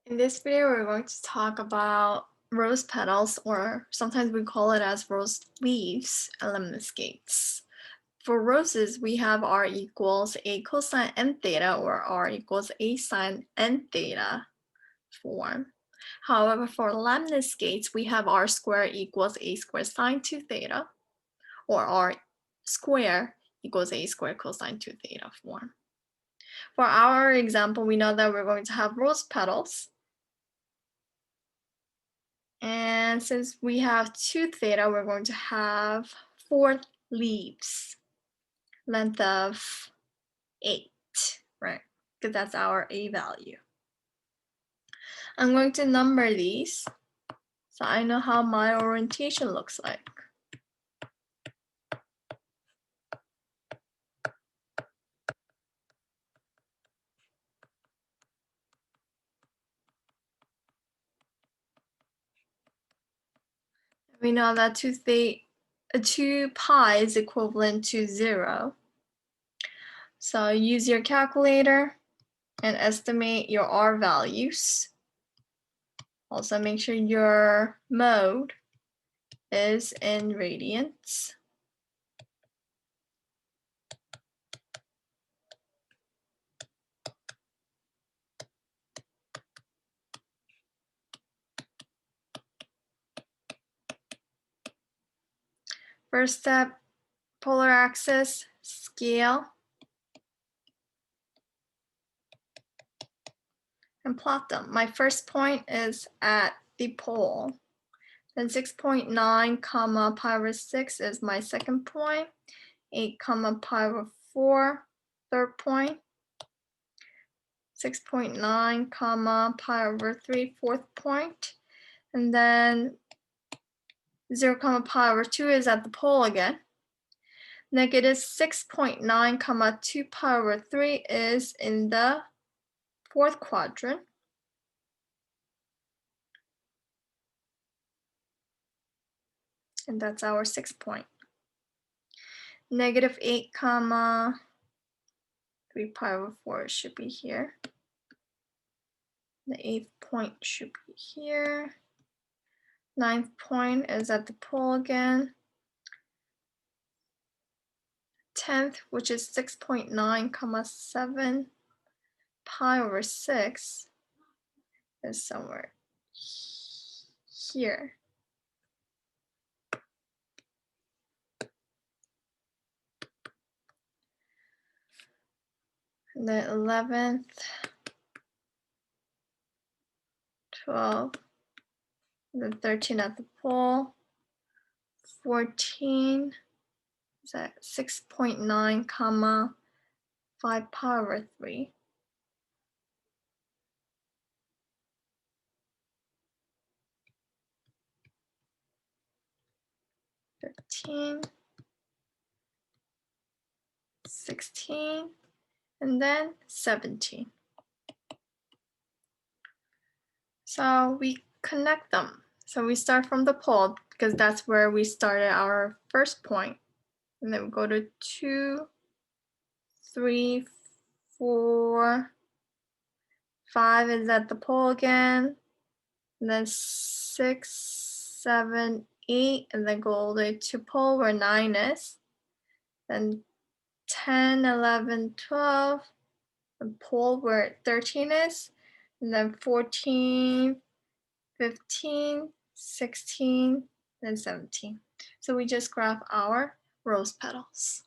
In this video, we're going to talk about rose petals, or sometimes we call it as rose leaves, and lemniscates. For roses, we have r equals a cosine n theta, or r equals a sine n theta form. However, for lemniscates, we have r squared equals a squared sine 2 theta, or r squared equals a squared cosine 2 theta form. For our example, we know that we're going to have rose petals. And since we have 2 theta, we're going to have 4 leaves, length of 8, right? Because that's our A value. I'm going to number these so I know how my orientation looks like. We know that 2 pi is equivalent to 0. So use your calculator and estimate your R values. Also make sure your mode is in radians. First step, polar axis, scale, and plot them. My first point is at the pole. Then 6.9 comma pi over 6 is my second point. 8 comma pi over 4, third point. 6.9 comma pi over 3, fourth point. And then 0 comma pi over 2 is at the pole again. Negative 6.9 comma 2 pi over 3 is in the fourth quadrant. And that's our 6th point. Negative 8 comma 3 pi over 4 should be here. The 8th point should be here. 9th point is at the pole again. 10th, which is 6.9 comma 7 pi over 6, is somewhere here. And then 11th, 12th, and then 13 at the pole. 14 is at 6.9 comma 5 pi over 3. 15, 16, and then 17. So we connect them. So we start from the pole because that's where we started our first point. And then we go to 2, 3, 4, 5 is at the pole again. And then 6, 7, 8, and then go all the way to pole where 9 is. Then 10, 11, 12, and pole where 13 is. And then 14, 15, 16, and 17. So we just graph our rose petals.